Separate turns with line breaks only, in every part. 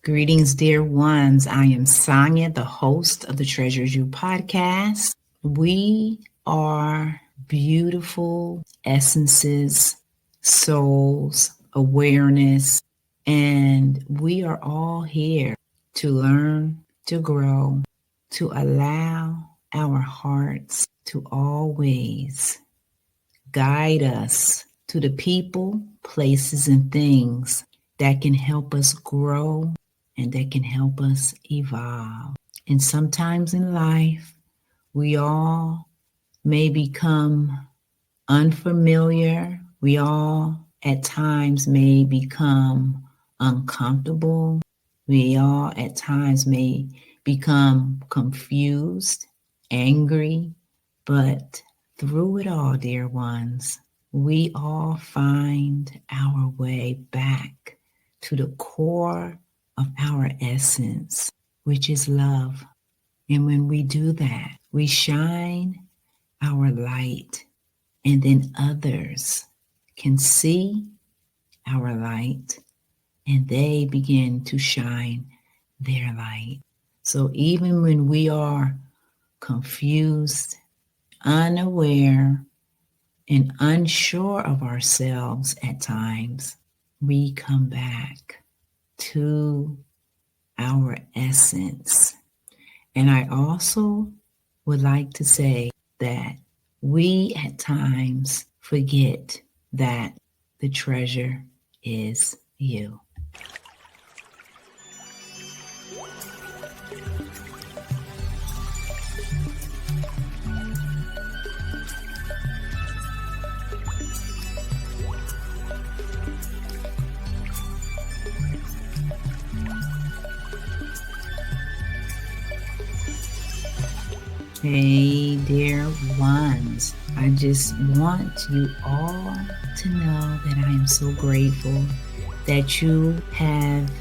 Greetings, dear ones. I am Sonia, the host of the Treasures You podcast. We are beautiful essences, souls, awareness, and we are all here to learn, to grow, to allow our hearts to always guide us to the people, places, and things that can help us grow and that can help us evolve. And sometimes in life, we all may become unfamiliar. We all at times may become uncomfortable. We all at times may become confused, angry, but through it all, dear ones, we all find our way back to the core of our essence, which is love. And when we do that, we shine our light, and then others can see our light and they begin to shine their light. So even when we are confused, unaware, and unsure of ourselves at times, we come back to our essence. And I also would like to say that we at times forget that the treasure is you. Hey, dear ones, I just want you all to know that I am so grateful that you have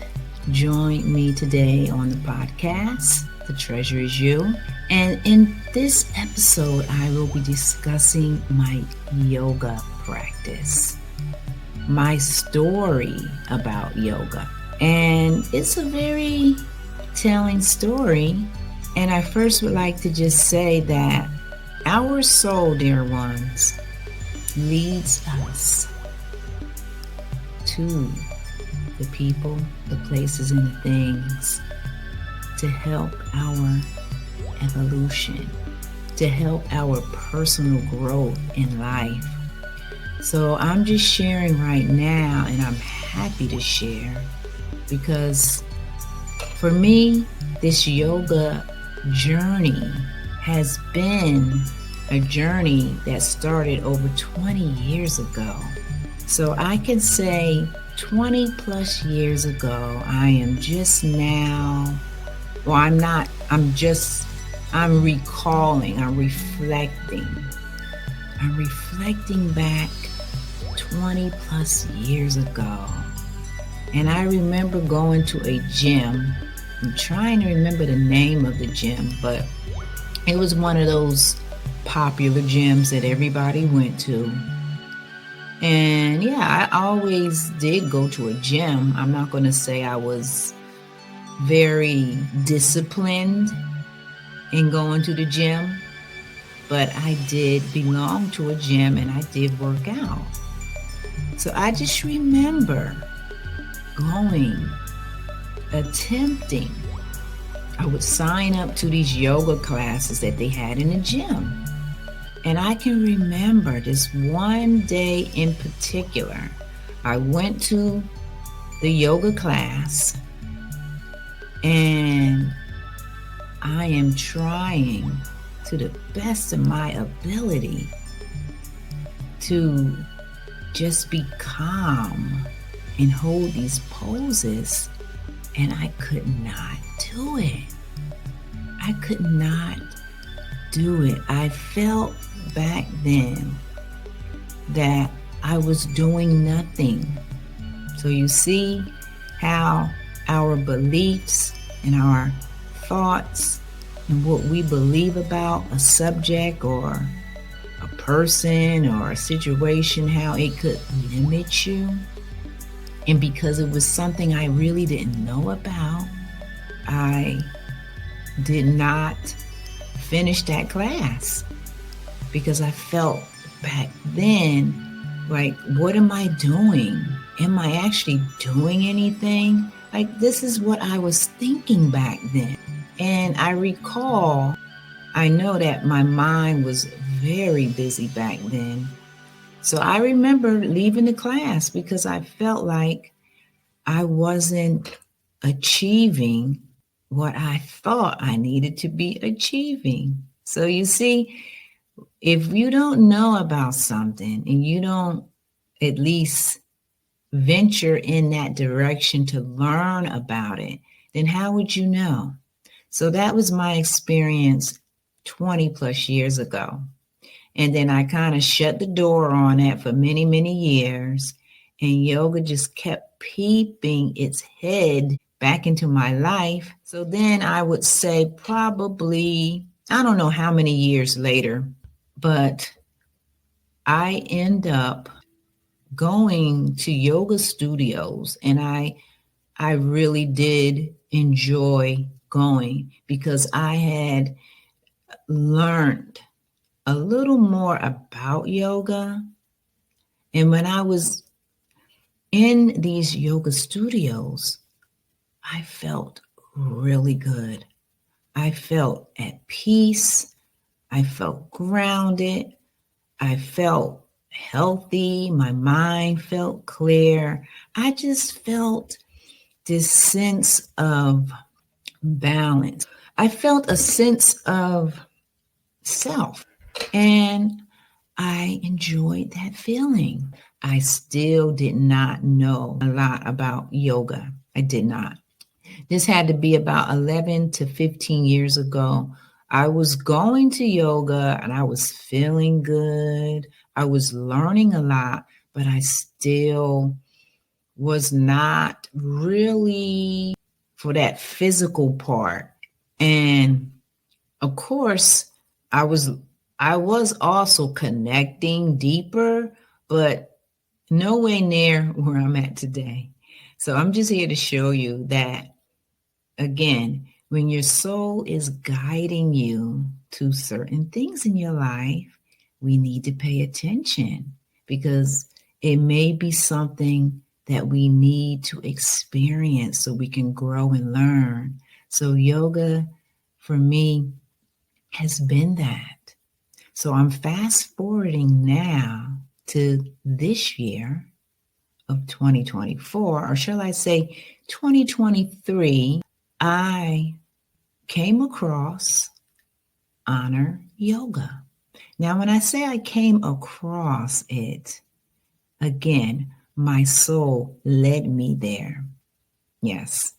joined me today on the podcast, The Treasure is You. And in this episode, I will be discussing my yoga practice, my story about yoga. And it's a very telling story. And I first would like to just say that our soul, dear ones, leads us to the people, the places, and the things to help our evolution, to help our personal growth in life. So I'm just sharing right now, and I'm happy to share because for me, this yoga journey has been a journey that started over 20 years ago. So I can say 20 plus years ago, I'm recalling, I'm reflecting back 20 plus years ago. And I remember going to a gym. I'm trying to remember the name of the gym, but it was one of those popular gyms that everybody went to. And yeah, I always did go to a gym. I'm not going to say I was very disciplined in going to the gym, but I did belong to a gym and I did work out. So I just remember attempting. I would sign up to these yoga classes that they had in the gym. And I can remember this one day in particular. I went to the yoga class and I am trying to the best of my ability to just be calm and hold these poses, and I could not do it. I could not do it. I felt back then that I was doing nothing. So you see how our beliefs and our thoughts and what we believe about a subject or a person or a situation, how it could limit you. And because it was something I really didn't know about, I did not finish that class because I felt back then like, what am I doing? Am I actually doing anything? Like, this is what I was thinking back then. And I recall, I know that my mind was very busy back then. So I remember leaving the class because I felt like I wasn't achieving what I thought I needed to be achieving. So you see, if you don't know about something and you don't at least venture in that direction to learn about it, then how would you know? So that was my experience 20 plus years ago. And then I kind of shut the door on it for many, many years. And yoga just kept peeping its head back into my life. So then I would say, probably, I don't know how many years later, but I end up going to yoga studios, and I really did enjoy going because I had learned a little more about yoga. And when I was in these yoga studios, I felt really good. I felt at peace. I felt grounded. I felt healthy. My mind felt clear. I just felt this sense of balance. I felt a sense of self, and I enjoyed that feeling. I still did not know a lot about yoga. I did not. This had to be about 11 to 15 years ago. I was going to yoga and I was feeling good. I was learning a lot, but I still was not really for that physical part. And of course, I was I was also connecting deeper, but nowhere near where I'm at today. So I'm just here to show you that, again, when your soul is guiding you to certain things in your life, we need to pay attention because it may be something that we need to experience so we can grow and learn. So, yoga for me has been that. So, I'm fast forwarding now to this year of 2024, or shall I say 2023. I came across Honor Yoga. Now, when I say I came across it, again, my soul led me there. Yes,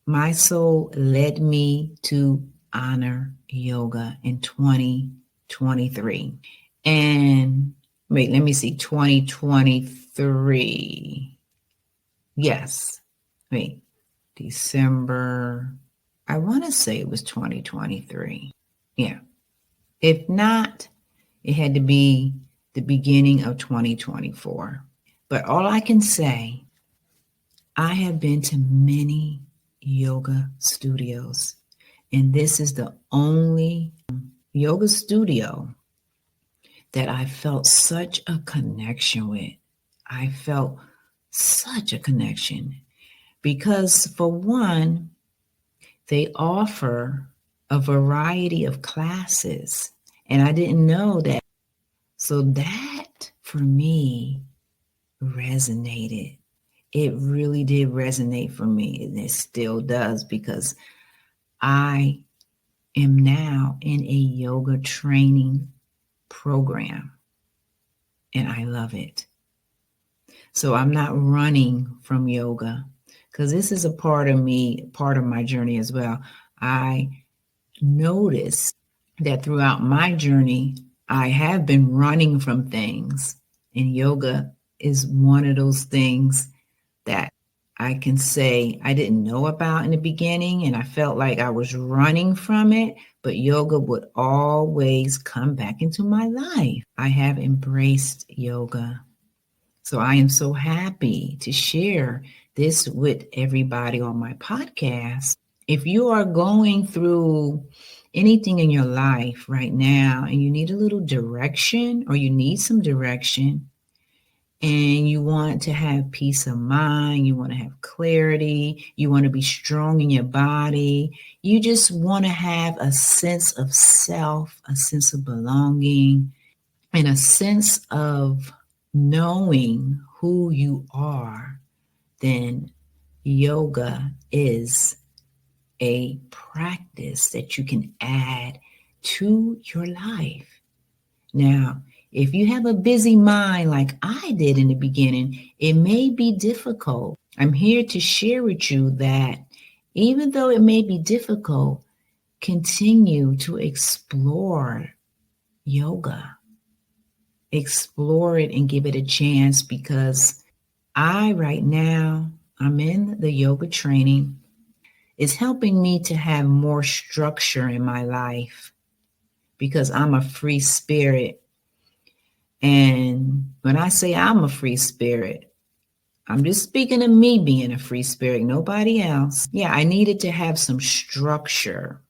my soul led me to Honor Yoga in 2023. And wait, let me see, 2023. Yes, wait, December, I want to say it was 2023. Yeah. If not, it had to be the beginning of 2024. But all I can say, I have been to many yoga studios, and this is the only yoga studio that I felt such a connection with. I felt such a connection because, for one, they offer a variety of classes, and I didn't know that. So that for me resonated. It really did resonate for me, and it still does because I am now in a yoga training program and I love it. So I'm not running from yoga because this is a part of me, part of my journey as well. I notice that throughout my journey, I have been running from things, and yoga is one of those things that I can say I didn't know about in the beginning, and I felt like I was running from it, but yoga would always come back into my life. I have embraced yoga. So I am so happy to share this with everybody on my podcast. If you are going through anything in your life right now and you need a little direction or you need some direction, and you want to have peace of mind, you want to have clarity, you want to be strong in your body, you just want to have a sense of self, a sense of belonging, and a sense of knowing who you are, then yoga is a practice that you can add to your life. Now, if you have a busy mind like I did in the beginning, it may be difficult. I'm here to share with you that even though it may be difficult, continue to explore yoga. Explore it and give it a chance, because right now, I'm in the yoga training. It's helping me to have more structure in my life because I'm a free spirit. And when I say I'm a free spirit, I'm just speaking of me being a free spirit, nobody else. Yeah, I needed to have some structure.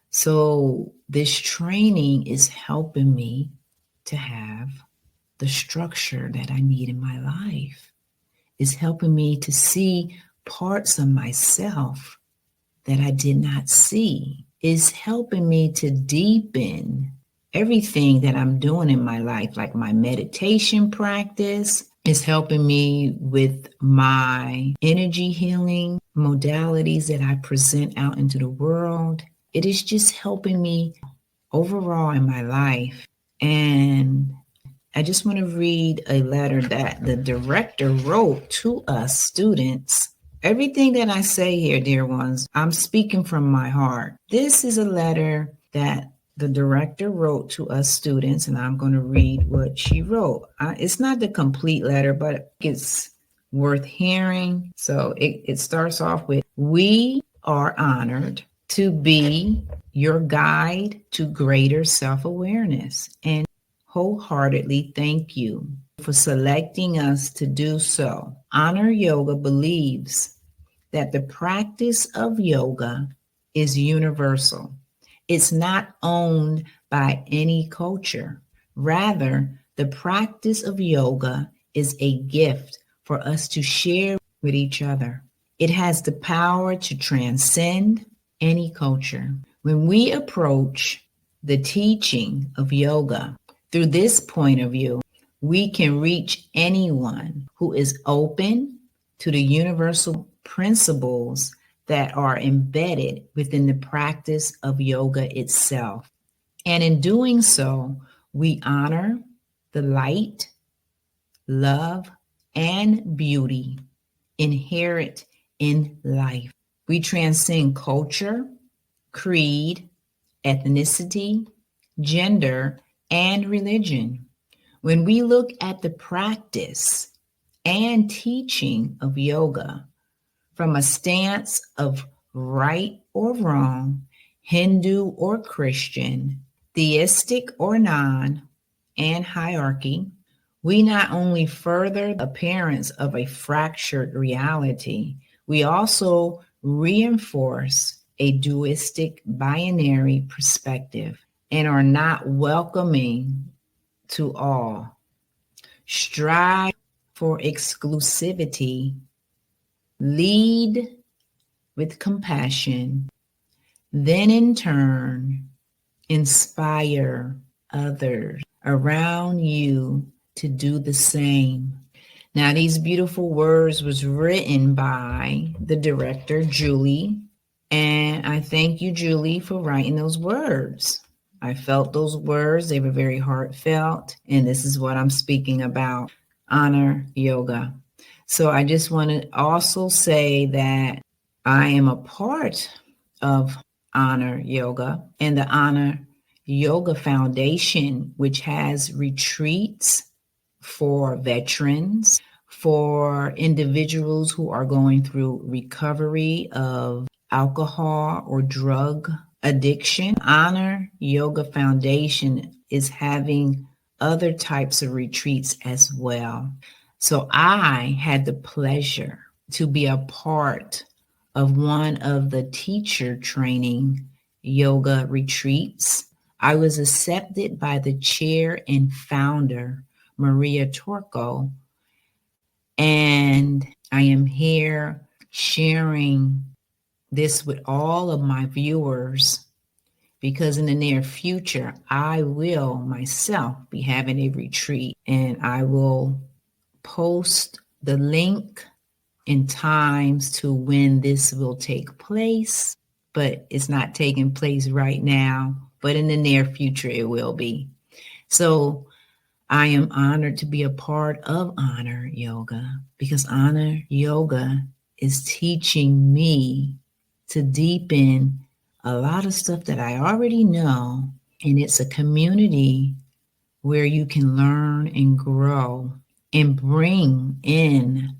So this training is helping me to have the structure that I need in my life. It's helping me to see parts of myself that I did not see. It's helping me to deepen everything that I'm doing in my life, like my meditation practice. It's helping me with my energy healing modalities that I present out into the world. It is just helping me overall in my life. And I just want to read a letter that the director wrote to us students. Everything that I say here, dear ones, I'm speaking from my heart. This is a letter that the director wrote to us students, and I'm going to read what she wrote. It's not the complete letter, but it's worth hearing. So it starts off with, "We are honored to be your guide to greater self-awareness, and wholeheartedly thank you for selecting us to do so. Honor Yoga believes that the practice of yoga is universal. It's not owned by any culture. Rather, the practice of yoga is a gift for us to share with each other. It has the power to transcend any culture. When we approach the teaching of yoga through this point of view, we can reach anyone who is open to the universal principles that are embedded within the practice of yoga itself. And in doing so, we honor the light, love, and beauty inherent in life. We transcend culture, creed, ethnicity, gender, and religion. When we look at the practice and teaching of yoga from a stance of right or wrong, Hindu or Christian, theistic or non, and hierarchy, we not only further the appearance of a fractured reality, we also reinforce a dualistic binary perspective and are not welcoming to all. Strive for exclusivity, lead with compassion, then in turn, inspire others around you to do the same. Now, these beautiful words was written by the director, Julie, and I thank you, Julie, for writing those words. I felt those words. They were very heartfelt, and this is what I'm speaking about, honor yoga. So I just want to also say that I am a part of Honor Yoga and the Honor Yoga Foundation, which has retreats for veterans, for individuals who are going through recovery of alcohol or drug addiction. Honor Yoga Foundation is having other types of retreats as well. So I had the pleasure to be a part of one of the teacher training yoga retreats. I was accepted by the chair and founder, Maria Torco, and I am here sharing this with all of my viewers because in the near future, I will myself be having a retreat, and I will post the link and times to when this will take place, but it's not taking place right now, but in the near future it will be. So I am honored to be a part of Honor Yoga because Honor Yoga is teaching me to deepen a lot of stuff that I already know. And it's a community where you can learn and grow and bring in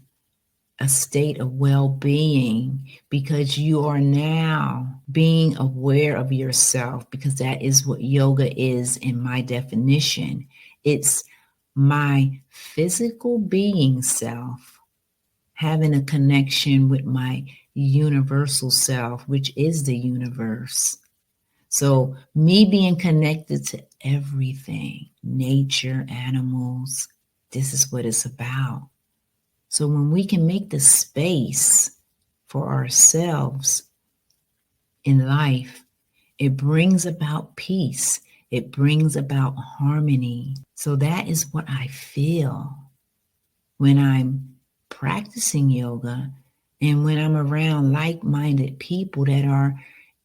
a state of well-being because you are now being aware of yourself, because that is what yoga is in my definition. It's my physical being self having a connection with my universal self, which is the universe. So me being connected to everything, nature, animals, this is what it's about. So when we can make the space for ourselves in life, it brings about peace. It brings about harmony. So that is what I feel when I'm practicing yoga and when I'm around like-minded people that are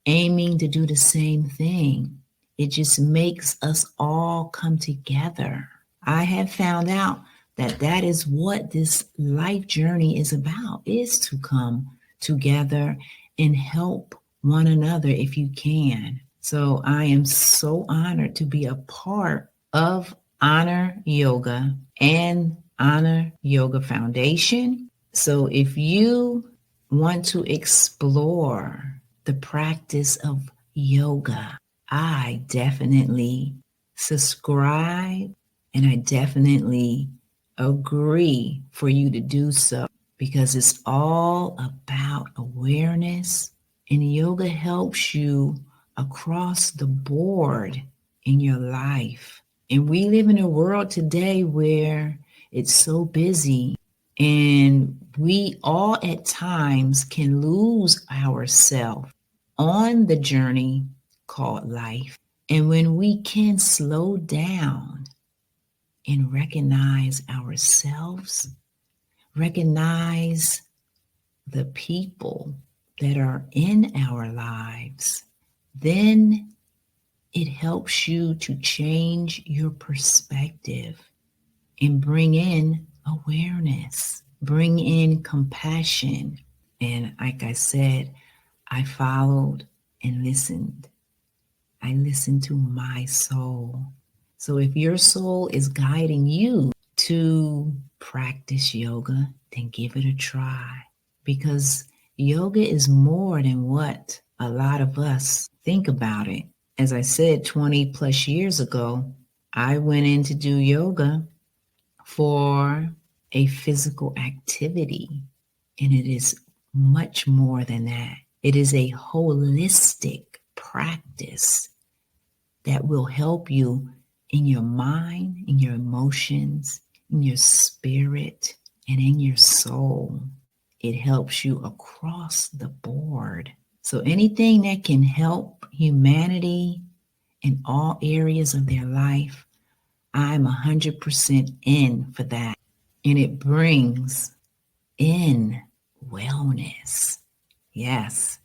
aiming to do the same thing. It just makes us all come together. I have found out that that is what this life journey is about, is to come together and help one another if you can. So I am so honored to be a part of Honor Yoga and Honor Yoga Foundation. So if you want to explore the practice of yoga, I definitely subscribe and I definitely agree for you to do so because it's all about awareness, and yoga helps you across the board in your life. And we live in a world today where it's so busy, and we all at times can lose ourselves on the journey called life. And when we can slow down and recognize ourselves, recognize the people that are in our lives, then it helps you to change your perspective and bring in awareness, bring in compassion. And like I said, I followed and listened. I listened to my soul. So if your soul is guiding you to practice yoga, then give it a try, because yoga is more than what a lot of us think about it. As I said, 20 plus years ago, I went in to do yoga for a physical activity, and it is much more than that. It is a holistic practice that will help you in your mind, in your emotions, in your spirit, and in your soul. It helps you across the board. So anything that can help humanity in all areas of their life, I'm 100% in for that. And it brings in wellness. Yes,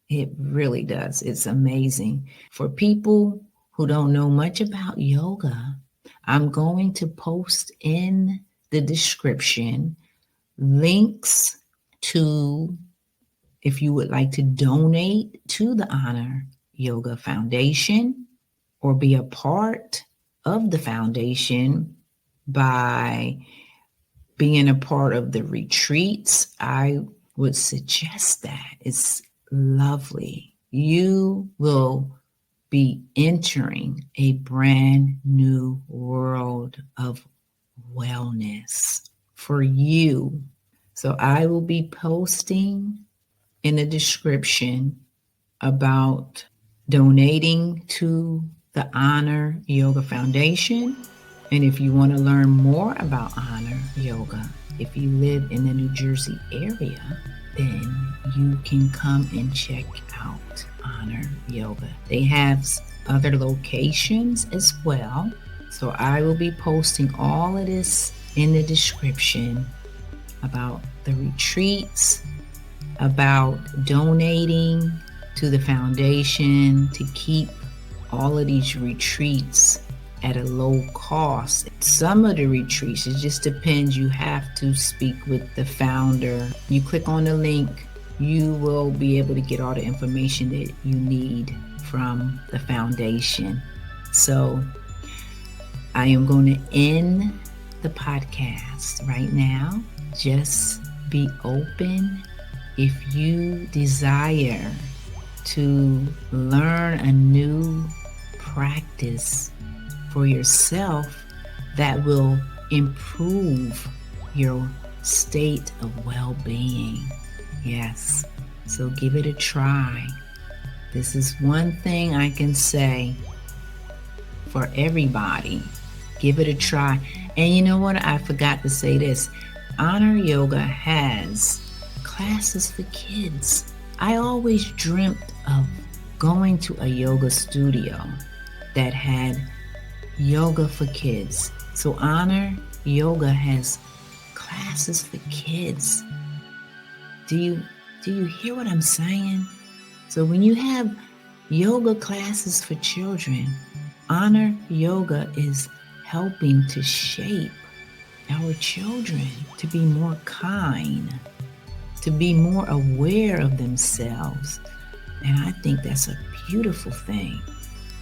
it really does. It's amazing. For people who don't know much about yoga, I'm going to post in the description links to, if you would like to donate to the Honor Yoga Foundation or be a part of the foundation by being a part of the retreats. I would suggest that. It's lovely. You will be entering a brand new world of wellness for you. So I will be posting in the description about donating to the Honor Yoga Foundation. And if you want to learn more about Honor Yoga, if you live in the New Jersey area, then you can come and check out Honor Yoga. They have other locations as well. So I will be posting all of this in the description about the retreats, about donating to the foundation to keep all of these retreats at a low cost. Some of the retreats, it just depends. You have to speak with the founder. You click on the link, you will be able to get all the information that you need from the foundation. So I am going to end the podcast right now. Just be open. If you desire to learn a new practice for yourself that will improve your state of well-being. Yes, so give it a try. This is one thing I can say for everybody. Give it a try. And you know what? I forgot to say this. Honor Yoga has classes for kids. I always dreamt of going to a yoga studio that had yoga for kids. So Honor Yoga has classes for kids. Do you hear what I'm saying? So when you have yoga classes for children, Honor Yoga is helping to shape our children to be more kind, to be more aware of themselves. And I think that's a beautiful thing.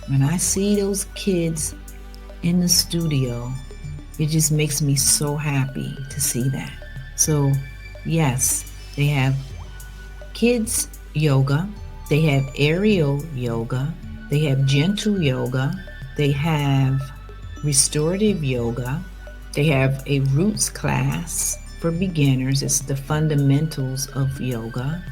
When I see those kids in the studio, it just makes me so happy to see that. So yes, they have kids yoga, they have aerial yoga, they have gentle yoga, they have restorative yoga, they have a roots class for beginners. It's the fundamentals of yoga.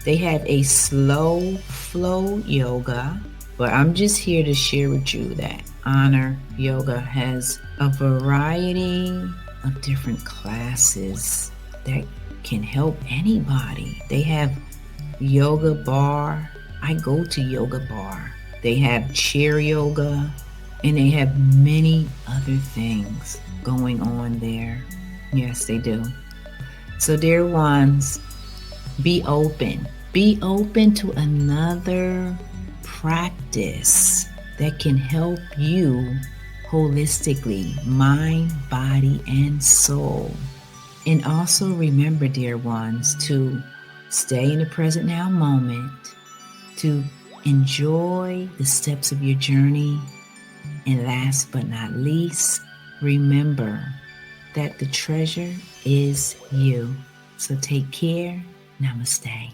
They have a slow flow yoga, but I'm just here to share with you that Honor Yoga has a variety of different classes that can help anybody. They have yoga bar. I go to yoga bar. They have chair yoga, and they have many other things going on there. Yes, they do. So dear ones, be open. Be open to another practice that can help you holistically, mind, body, and soul. And also remember, dear ones, to stay in the present now moment, to enjoy the steps of your journey. And last but not least, remember that the treasure is you. So take care. Namaste.